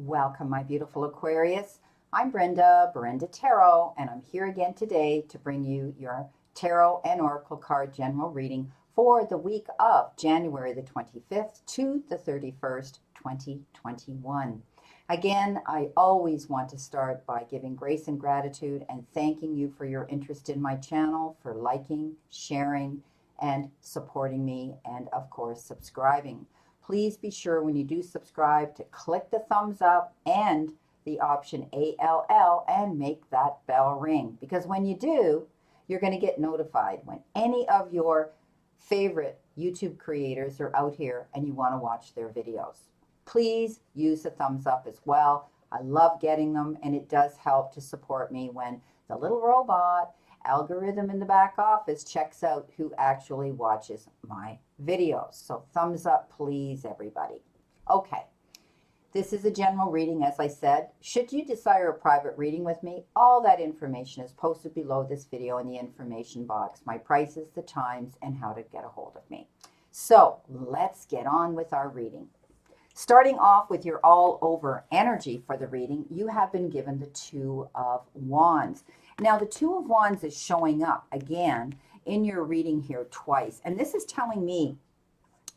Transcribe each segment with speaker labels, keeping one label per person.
Speaker 1: Welcome, my beautiful Aquarius. I'm Brenda, Brenda Tarot, and I'm here again today to bring you your Tarot and Oracle card general reading for the week of January the 25th to the 31st, 2021. Again, I always want to start by giving grace and gratitude and thanking you for your interest in my channel, for liking, sharing, and supporting me, and of course, subscribing. Please be sure when you do subscribe to click the thumbs up and the option ALL and make that bell ring. Because when you do, you're going to get notified when any of your favorite YouTube creators are out here and you want to watch their videos. Please use the thumbs up as well. I love getting them, and it does help to support me when the little robot algorithm in the back office checks out who actually watches my videos. So thumbs up, please, everybody. Okay, this is a general reading, as I said. Should you desire a private reading with me, all that information is posted below this video in the information box. My prices, the times, and how to get a hold of me. So let's get on with our reading. Starting off with your all-over energy for the reading, you have been given the Two of Wands. Now, the Two of Wands is showing up again in your reading here twice. And this is telling me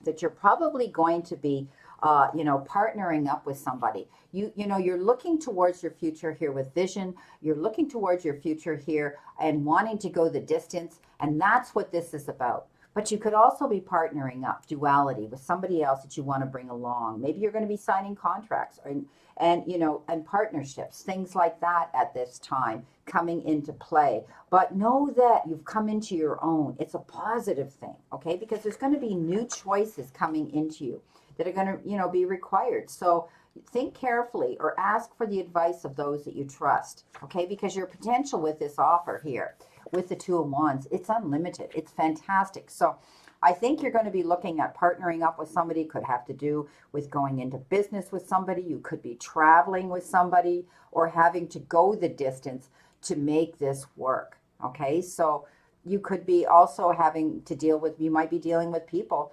Speaker 1: that you're probably going to be, partnering up with somebody. You're looking towards your future here with vision. You're looking towards your future here and wanting to go the distance. And that's what this is about. But you could also be partnering up, duality, with somebody else that you want to bring along. Maybe you're going to be signing contracts and partnerships, things like that at this time coming into play. But know that you've come into your own. It's a positive thing, okay? Because there's going to be new choices coming into you that are going to, be required. So think carefully or ask for the advice of those that you trust, okay? Because your potential with this offer here, with the Two of Wands, it's unlimited. It's fantastic. So I think you're going to be looking at partnering up with somebody. Could have to do with going into business with somebody. You could be traveling with somebody or having to go the distance to make this work. Okay, so you could be also having to you might be dealing with people,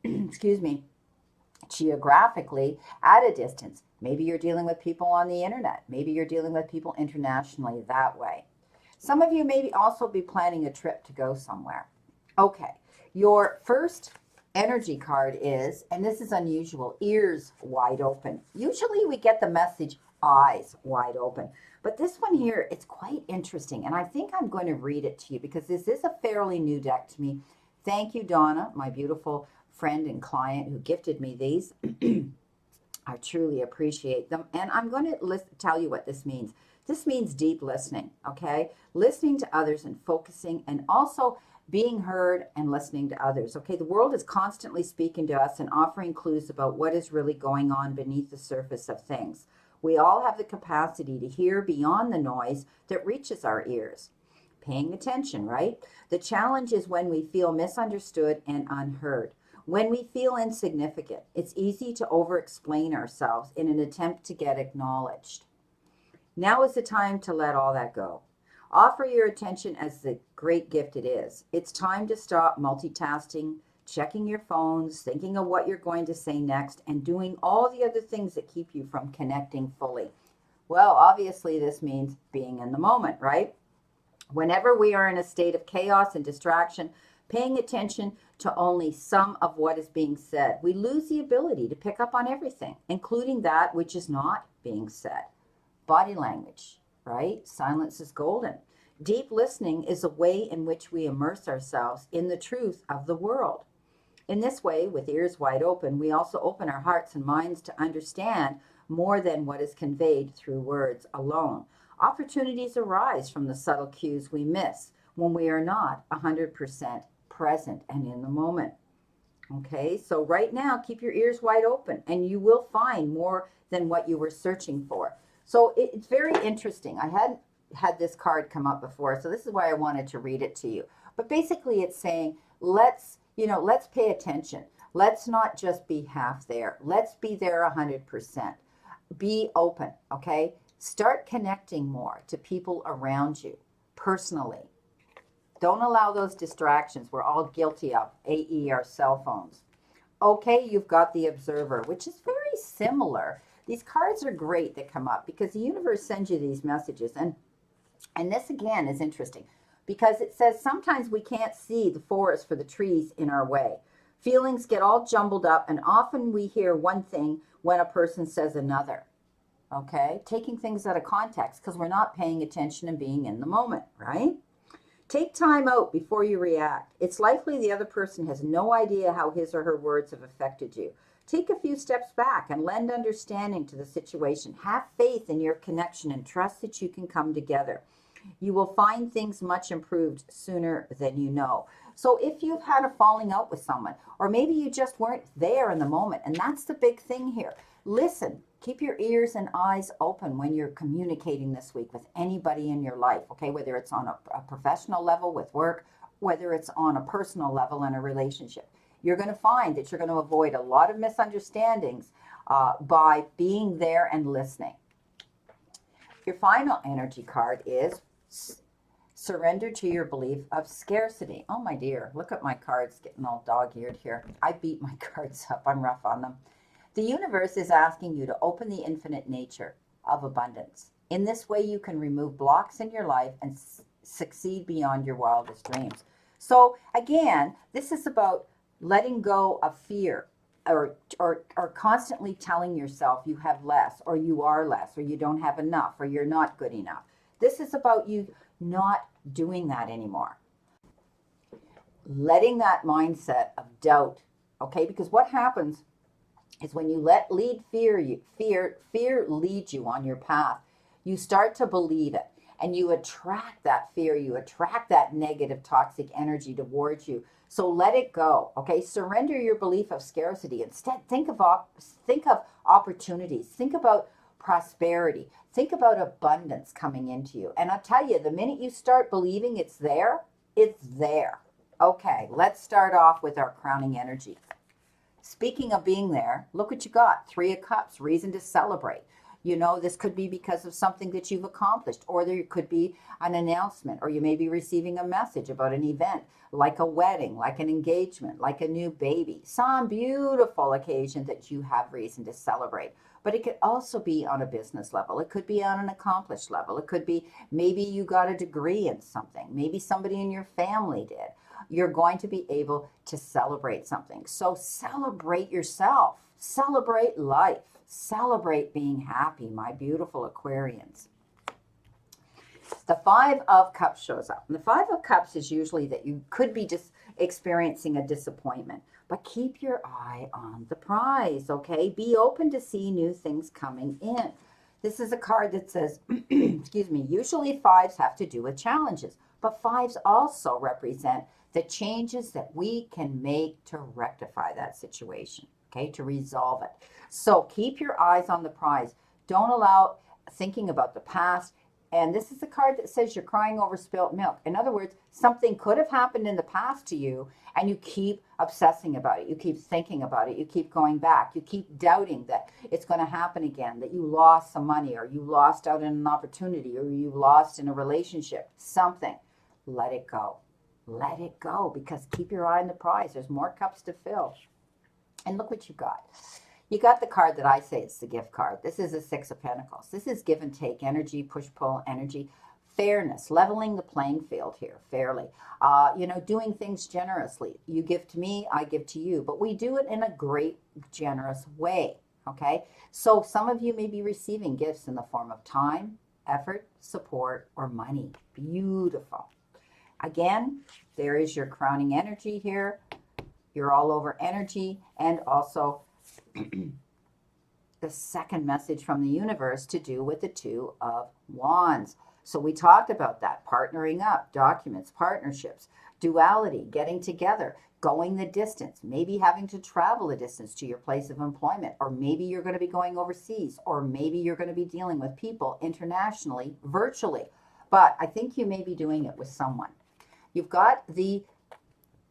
Speaker 1: excuse me, geographically at a distance. Maybe you're dealing with people on the internet. Maybe you're dealing with people internationally that way. Some of you may also be planning a trip to go somewhere. Okay, your first energy card is, and this is unusual, ears wide open. Usually we get the message eyes wide open. But this one here, it's quite interesting. And I think I'm going to read it to you because this is a fairly new deck to me. Thank you, Donna, my beautiful friend and client who gifted me these. I truly appreciate them. And I'm going to tell you what this means. This means deep listening, okay? Listening to others and focusing, and also being heard and listening to others, okay? The world is constantly speaking to us and offering clues about what is really going on beneath the surface of things. We all have the capacity to hear beyond the noise that reaches our ears. Paying attention, right? The challenge is when we feel misunderstood and unheard. When we feel insignificant, it's easy to over-explain ourselves in an attempt to get acknowledged. Now is the time to let all that go. Offer your attention as the great gift it is. It's time to stop multitasking, checking your phones, thinking of what you're going to say next, and doing all the other things that keep you from connecting fully. Well, obviously this means being in the moment, right? Whenever we are in a state of chaos and distraction, paying attention to only some of what is being said, we lose the ability to pick up on everything, including that which is not being said. Body language, right? Silence is golden. Deep listening is a way in which we immerse ourselves in the truth of the world. In this way, with ears wide open, we also open our hearts and minds to understand more than what is conveyed through words alone. Opportunities arise from the subtle cues we miss when we are not 100% present and in the moment. Okay, so right now, keep your ears wide open and you will find more than what you were searching for. So it's very interesting. I hadn't had this card come up before, so this is why I wanted to read it to you. But basically it's saying, let's pay attention. Let's not just be half there. Let's be there 100%. Be open, okay? Start connecting more to people around you personally. Don't allow those distractions we're all guilty of, i.e. our cell phones. Okay, you've got the observer, which is very similar These cards are great that come up because the universe sends you these messages. And this again is interesting because it says sometimes we can't see the forest for the trees in our way. Feelings get all jumbled up, and often we hear one thing when a person says another. Okay? Taking things out of context because we're not paying attention and being in the moment, right? Take time out before you react. It's likely the other person has no idea how his or her words have affected you. Take a few steps back and lend understanding to the situation. Have faith in your connection and trust that you can come together. You will find things much improved sooner than you know. So if you've had a falling out with someone, or maybe you just weren't there in the moment, and that's the big thing here. Listen, keep your ears and eyes open when you're communicating this week with anybody in your life, okay? Whether it's on a professional level with work, whether it's on a personal level in a relationship. You're going to find that you're going to avoid a lot of misunderstandings by being there and listening. Your final energy card is surrender to your belief of scarcity. Oh my dear, look at my cards getting all dog-eared here. I beat my cards up. I'm rough on them. The universe is asking you to open the infinite nature of abundance. In this way, you can remove blocks in your life and succeed beyond your wildest dreams. So again, this is about letting go of fear or constantly telling yourself you have less, or you are less, or you don't have enough, or you're not good enough. This is about you not doing that anymore. Letting that mindset of doubt, okay? Because what happens is when you let fear lead you on your path, you start to believe it, and you attract that fear, you attract that negative toxic energy towards you. So let it go, okay? Surrender your belief of scarcity. Instead, think of opportunities. Think about prosperity. Think about abundance coming into you. And I'll tell you, the minute you start believing it's there, it's there. Okay, let's start off with our crowning energy. Speaking of being there, look what you got. 3 of Cups, reason to celebrate. You know, this could be because of something that you've accomplished, or there could be an announcement, or you may be receiving a message about an event, like a wedding, like an engagement, like a new baby, some beautiful occasion that you have reason to celebrate. But it could also be on a business level. It could be on an accomplished level. It could be maybe you got a degree in something. Maybe somebody in your family did. You're going to be able to celebrate something. So celebrate yourself. Celebrate life. Celebrate being happy, my beautiful Aquarians. The 5 of Cups shows up. And the 5 of Cups is usually that you could be just experiencing a disappointment. But keep your eye on the prize, okay? Be open to see new things coming in. This is a card that says, excuse me, usually 5s have to do with challenges. But 5s also represent the changes that we can make to rectify that situation, okay, to resolve it. So keep your eyes on the prize. Don't allow thinking about the past. And this is a card that says you're crying over spilt milk. In other words, something could have happened in the past to you, and you keep obsessing about it. You keep thinking about it. You keep going back. You keep doubting that it's going to happen again, that you lost some money, or you lost out on an opportunity, or you lost in a relationship, something. Let it go. Let it go, because keep your eye on the prize. There's more cups to fill. And look what you got. You got the card that I say it's the gift card. This is a 6 of Pentacles. This is give and take energy, push-pull energy, fairness, leveling the playing field here fairly. Doing things generously. You give to me, I give to you. But we do it in a great, generous way, okay? So some of you may be receiving gifts in the form of time, effort, support, or money. Beautiful. Again, there is your crowning energy here. You're all over energy, and also the second message from the universe to do with the 2 of Wands. So we talked about that, partnering up, documents, partnerships, duality, getting together, going the distance, maybe having to travel a distance to your place of employment, or maybe you're going to be going overseas, or maybe you're going to be dealing with people internationally, virtually. But I think you may be doing it with someone. You've got the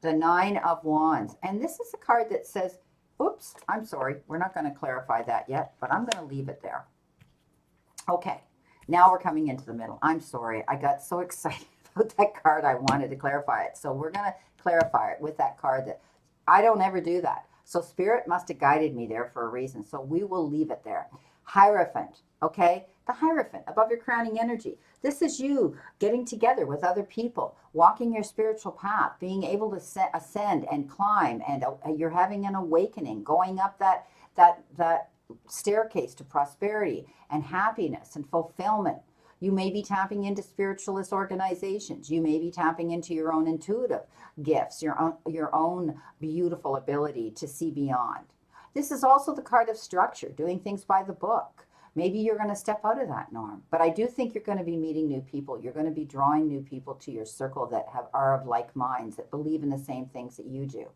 Speaker 1: 9 of Wands, and this is a card that says, oops, I'm sorry, we're not going to clarify that yet, but I'm going to leave it there. Okay, now we're coming into the middle. I'm sorry, I got so excited about that card, I wanted to clarify it. So we're going to clarify it with that card. That I don't ever do that. So Spirit must have guided me there for a reason. So we will leave it there. Hierophant, okay? The Hierophant above your crowning energy. This is you getting together with other people, walking your spiritual path, being able to ascend and climb, and you're having an awakening, going up that staircase to prosperity and happiness and fulfillment. You may be tapping into spiritualist organizations. You may be tapping into your own intuitive gifts, your own beautiful ability to see beyond. This is also the card of structure, doing things by the book. Maybe you're going to step out of that norm, but I do think you're going to be meeting new people. You're going to be drawing new people to your circle that are of like minds, that believe in the same things that you do.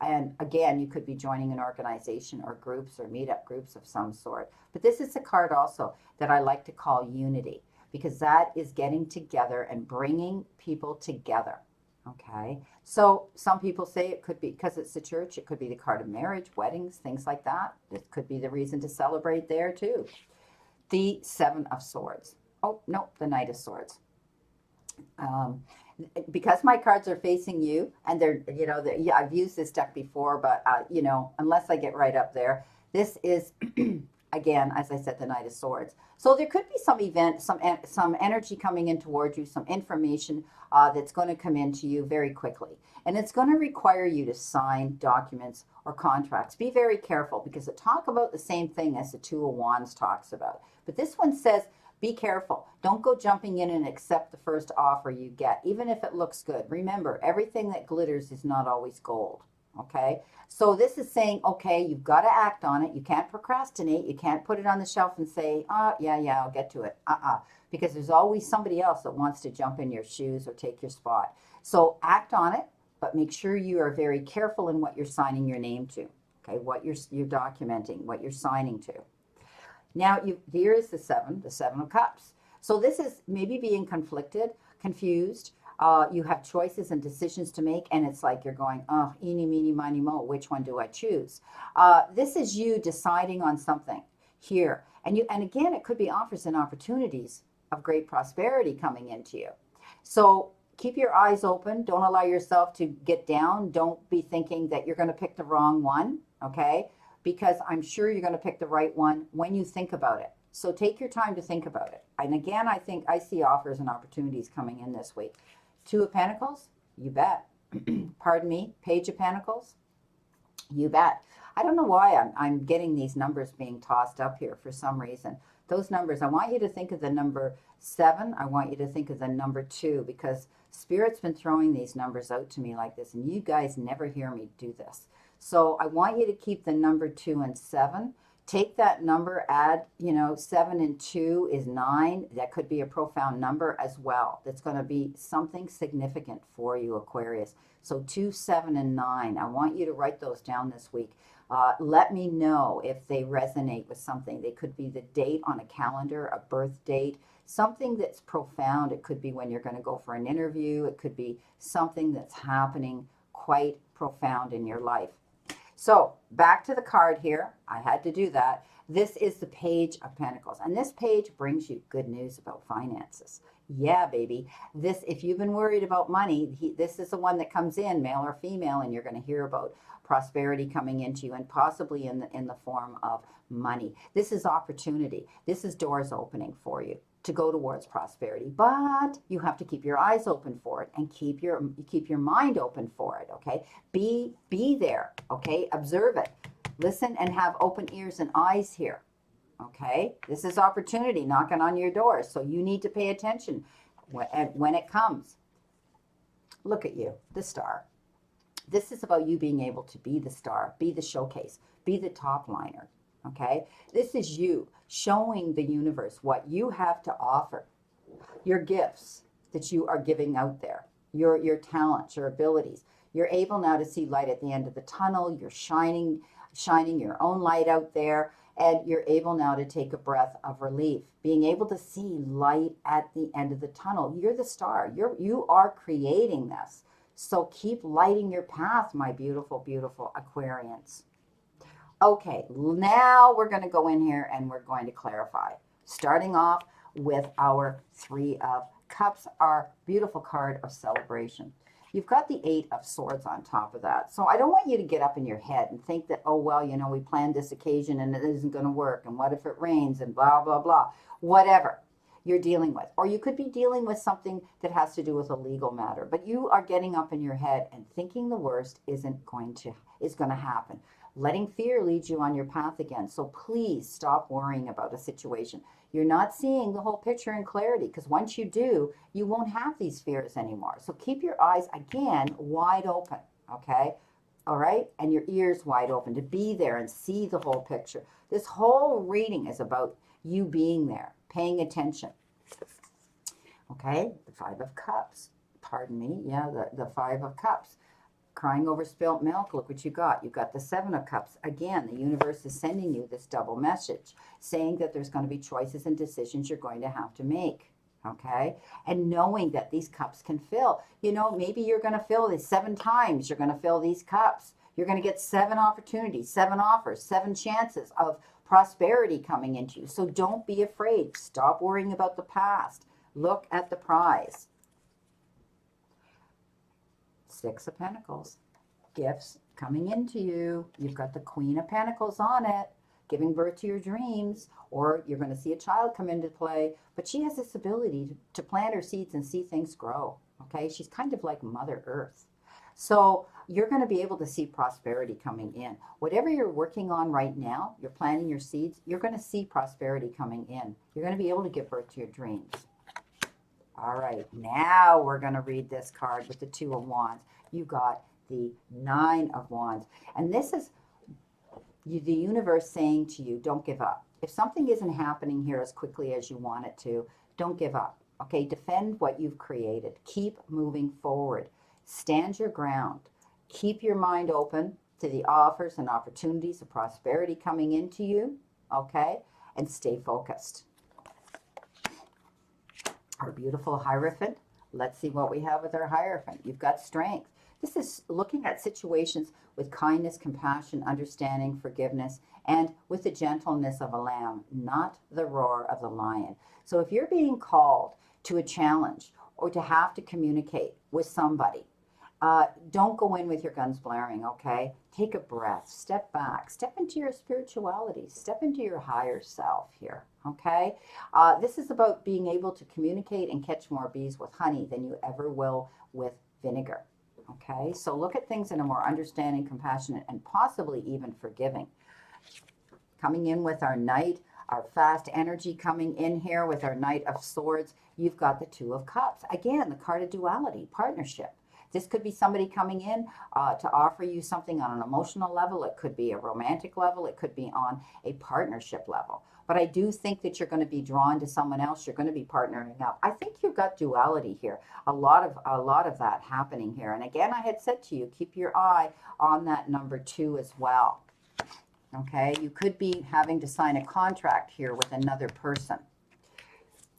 Speaker 1: And again, you could be joining an organization or groups or meetup groups of some sort. But this is a card also that I like to call unity, because that is getting together and bringing people together. Okay, so some people say it could be because it's the church, it could be the card of marriage, weddings, things like that. It could be the reason to celebrate there too. The Seven of Swords. Oh, no, the Knight of Swords. Because my cards are facing you, and yeah, I've used this deck before, but unless I get right up there, this is again, as I said, the Knight of Swords. So there could be some event, some energy coming in towards you, some information that's going to come into you very quickly, and it's going to require you to sign documents or contracts. Be very careful, because it talks about the same thing as the Two of Wands talks about, but this one says, be careful. Don't go jumping in and accept the first offer you get, even if it looks good. Remember, everything that glitters is not always gold. Okay? So this is saying, okay, you've got to act on it. You can't procrastinate. You can't put it on the shelf and say, yeah, I'll get to it. Because there's always somebody else that wants to jump in your shoes or take your spot. So act on it, but make sure you are very careful in what you're signing your name to. Okay? What you're documenting, what you're signing to. Now, here is the Seven of Cups. So this is maybe being conflicted, confused. You have choices and decisions to make, and it's like you're going, oh, eeny, meeny, miny, mo, which one do I choose? This is you deciding on something here. And again, it could be offers and opportunities of great prosperity coming into you. So keep your eyes open. Don't allow yourself to get down. Don't be thinking that you're going to pick the wrong one, okay? Because I'm sure you're going to pick the right one when you think about it. So take your time to think about it. And again, I think I see offers and opportunities coming in this week. Two of Pentacles, you bet. Pardon me, Page of Pentacles, you bet. I don't know why I'm getting these numbers being tossed up here for some reason. Those numbers, I want you to think of the number 7. I want you to think of the number 2, because Spirit's been throwing these numbers out to me like this, and you guys never hear me do this. So I want you to keep the number 2 and 7. Take that number, add, 7 and 2 is 9. That could be a profound number as well. That's going to be something significant for you, Aquarius. So 2, 7, and 9. I want you to write those down this week. Let me know if they resonate with something. They could be the date on a calendar, a birth date, something that's profound. It could be when you're going to go for an interview. It could be something that's happening quite profound in your life. So back to the card here. I had to do that. This is the Page of Pentacles. And this page brings you good news about finances. Yeah, baby. If you've been worried about money, this is the one that comes in, male or female, and you're going to hear about prosperity coming into you, and possibly in the form of money. This is opportunity. This is doors opening for you to go towards prosperity, but you have to keep your eyes open for it and keep your mind open for it. Okay, be there. Okay, observe it, listen, and have open ears and eyes here. Okay, this is opportunity knocking on your door, so you need to pay attention when it comes. Look at you, the Star. This is about you being able to be the star, be the showcase, be the top liner. Okay, this is you showing the universe what you have to offer, your gifts that you are giving out there, your talents, your abilities. You're able now to see light at the end of the tunnel. You're shining your own light out there, and you're able now to take a breath of relief, being able to see light at the end of the tunnel. You're the star. You are creating this. So keep lighting your path, my beautiful, beautiful Aquarians. Okay, now we're going to go in here and we're going to clarify. Starting off with our 3 of Cups, our beautiful card of celebration. You've got the Eight of Swords on top of that. So I don't want you to get up in your head and think that, oh, well, you know, we planned this occasion and it isn't going to work. And what if it rains and blah, blah, blah. Whatever you're dealing with. Or you could be dealing with something that has to do with a legal matter. But you are getting up in your head and thinking the worst is going to happen. Letting fear lead you on your path again. So please stop worrying about a situation. You're not seeing the whole picture in clarity, because once you do, you won't have these fears anymore. So keep your eyes, again, wide open, okay? All right? And your ears wide open to be there and see the whole picture. This whole reading is about you being there, paying attention. Okay? The Five of Cups. Pardon me. Yeah, the Five of Cups. Crying over spilt milk, look what you got. You've got the Seven of Cups. Again, the universe is sending you this double message, saying that there's going to be choices and decisions you're going to have to make, okay? And knowing that these cups can fill. You know, maybe you're going to fill these 7 times. You're going to fill these cups. You're going to get 7 opportunities, 7 offers, 7 chances of prosperity coming into you. So don't be afraid. Stop worrying about the past. Look at the prize. Six of Pentacles. Gifts coming into you. You've got the Queen of Pentacles on it, giving birth to your dreams, or you're going to see a child come into play. But she has this ability to plant her seeds and see things grow. Okay, she's kind of like Mother Earth. So you're going to be able to see prosperity coming in. Whatever you're working on right now, you're planting your seeds, you're going to see prosperity coming in. You're going to be able to give birth to your dreams. All right, now we're going to read this card with the Two of Wands. You got the Nine of Wands. And this is the universe saying to you, don't give up. If something isn't happening here as quickly as you want it to, don't give up. Okay, defend what you've created. Keep moving forward. Stand your ground. Keep your mind open to the offers and opportunities of prosperity coming into you. Okay, and stay focused. Our beautiful Hierophant. Let's see what we have with our Hierophant. You've got strength. This is looking at situations with kindness, compassion, understanding, forgiveness, and with the gentleness of a lamb, not the roar of the lion. So if you're being called to a challenge or to have to communicate with somebody, don't go in with your guns blaring, okay? Take a breath, step back, step into your spirituality, step into your higher self here, okay? This is about being able to communicate and catch more bees with honey than you ever will with vinegar, okay? So look at things in a more understanding, compassionate, and possibly even forgiving. Coming in with our Knight, our fast energy coming in here with our Knight of Swords, you've got the Two of Cups. Again, the card of duality, partnership. This could be somebody coming in to offer you something on an emotional level. It could be a romantic level. It could be on a partnership level. But I do think that you're going to be drawn to someone else. You're going to be partnering up. I think you've got duality here. A lot of that happening here. And again, I had said to you, keep your eye on that number 2 as well. Okay, you could be having to sign a contract here with another person.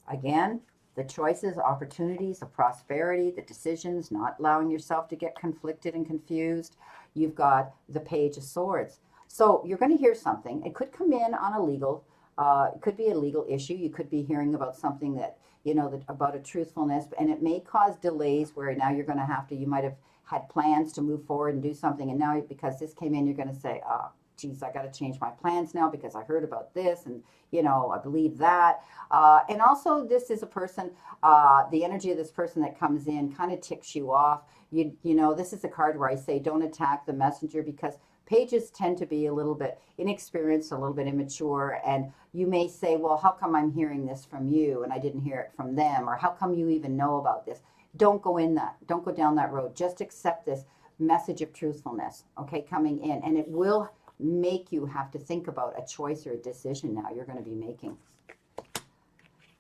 Speaker 1: Again, the choices, opportunities of prosperity, the decisions, not allowing yourself to get conflicted and confused. You've got the Page of Swords. So you're going to hear something. It could come in on a legal, it could be a legal issue. You could be hearing about something that, you know, about a truthfulness, and it may cause delays where now you're going to have to, you might have had plans to move forward and do something, and now because this came in, you're going to say, oh, geez, I got to change my plans now because I heard about this and, you know, I believe that. And also this is a person, the energy of this person that comes in kind of ticks you off. You know, this is a card where I say don't attack the messenger, because pages tend to be a little bit inexperienced, a little bit immature. And you may say, well, how come I'm hearing this from you and I didn't hear it from them? Or how come you even know about this? Don't go in that. Don't go down that road. Just accept this message of truthfulness, okay, coming in. And it will make you have to think about a choice or a decision now you're going to be making.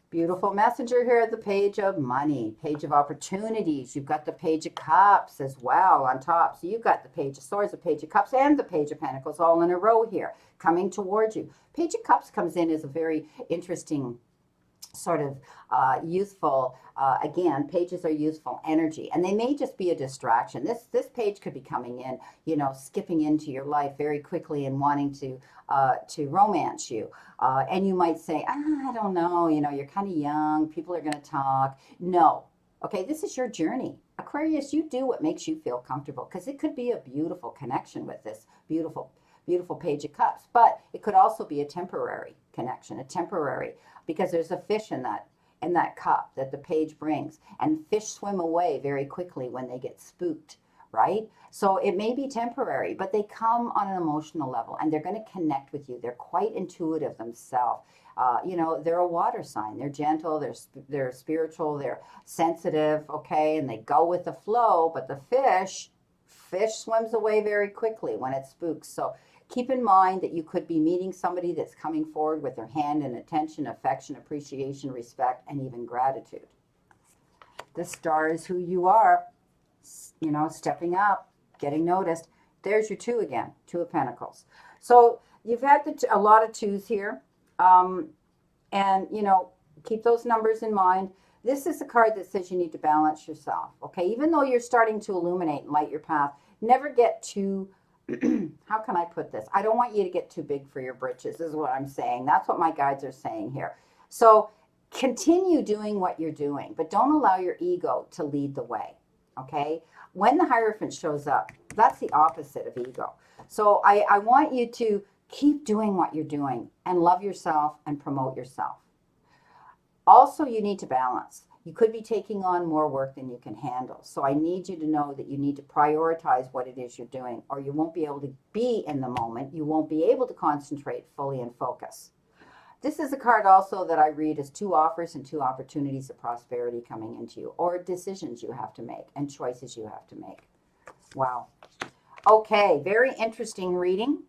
Speaker 1: Beautiful messenger here, the Page of Money, Page of Opportunities. You've got the Page of Cups as well on top. So you've got the Page of Swords, the Page of Cups, and the Page of Pentacles all in a row here coming towards you. Page of Cups comes in as a very interesting sort of youthful, again, pages are youthful energy, and they may just be a distraction. This page could be coming in, you know, skipping into your life very quickly and wanting to romance you. And you might say, I don't know, you know, you're kind of young, people are going to talk. No. Okay, this is your journey. Aquarius, you do what makes you feel comfortable, because it could be a beautiful connection with this beautiful Page of Cups, but it could also be a temporary connection, a temporary, because there's a fish in that cup that the page brings, and fish swim away very quickly when they get spooked, right? So it may be temporary, but they come on an emotional level, and they're going to connect with you. They're quite intuitive themselves. They're a water sign. They're gentle, they're spiritual, they're sensitive, okay, and they go with the flow. But the fish swims away very quickly when it spooks. So keep in mind that you could be meeting somebody that's coming forward with their hand and attention, affection, appreciation, respect, and even gratitude. The star is who you are, stepping up, getting noticed. There's your two again, Two of Pentacles. So you've had a lot of twos here. And keep those numbers in mind. This is a card that says you need to balance yourself, okay? Even though you're starting to illuminate and light your path, never get too, how can I put this? I don't want you to get too big for your britches, is what I'm saying. That's what my guides are saying here. So continue doing what you're doing, but don't allow your ego to lead the way, okay? When the Hierophant shows up, that's the opposite of ego. So I want you to keep doing what you're doing and love yourself and promote yourself. Also, you need to balance. You could be taking on more work than you can handle. So I need you to know that you need to prioritize what it is you're doing, or you won't be able to be in the moment. You won't be able to concentrate fully and focus. This is a card also that I read as two offers and two opportunities of prosperity coming into you, or decisions you have to make and choices you have to make. Wow. Okay, very interesting reading.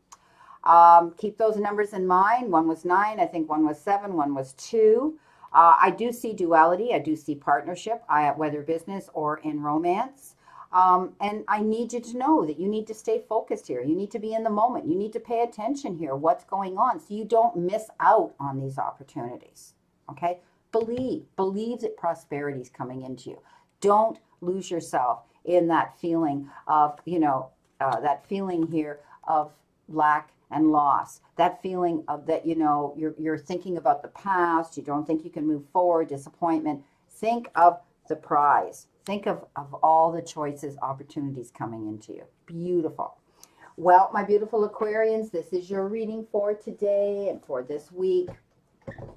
Speaker 1: Keep those numbers in mind. One was 9, I think one was 7, one was 2. I do see duality. I do see partnership, whether business or in romance. And I need you to know that you need to stay focused here. You need to be in the moment. You need to pay attention here, what's going on, so you don't miss out on these opportunities. Okay? Believe that prosperity is coming into you. Don't lose yourself in that feeling of, that feeling here of lack and loss, that feeling of that, you're thinking about the past, you don't think you can move forward, disappointment. Think of the prize. Think of all the choices, opportunities coming into you. Beautiful. Well, my beautiful Aquarians, this is your reading for today and for this week.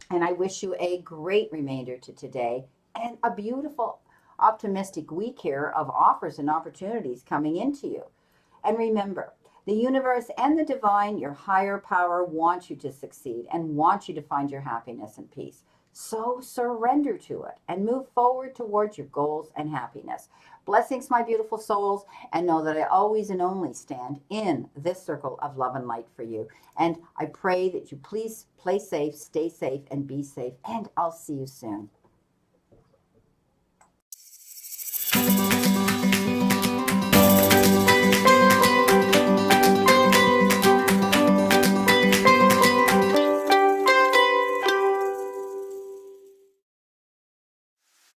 Speaker 1: And I wish you a great remainder to today and a beautiful, optimistic week here of offers and opportunities coming into you. And remember, the universe and the divine, your higher power, wants you to succeed and wants you to find your happiness and peace. So surrender to it and move forward towards your goals and happiness. Blessings, my beautiful souls, and know that I always and only stand in this circle of love and light for you. And I pray that you please play safe, stay safe, and be safe. And I'll see you soon.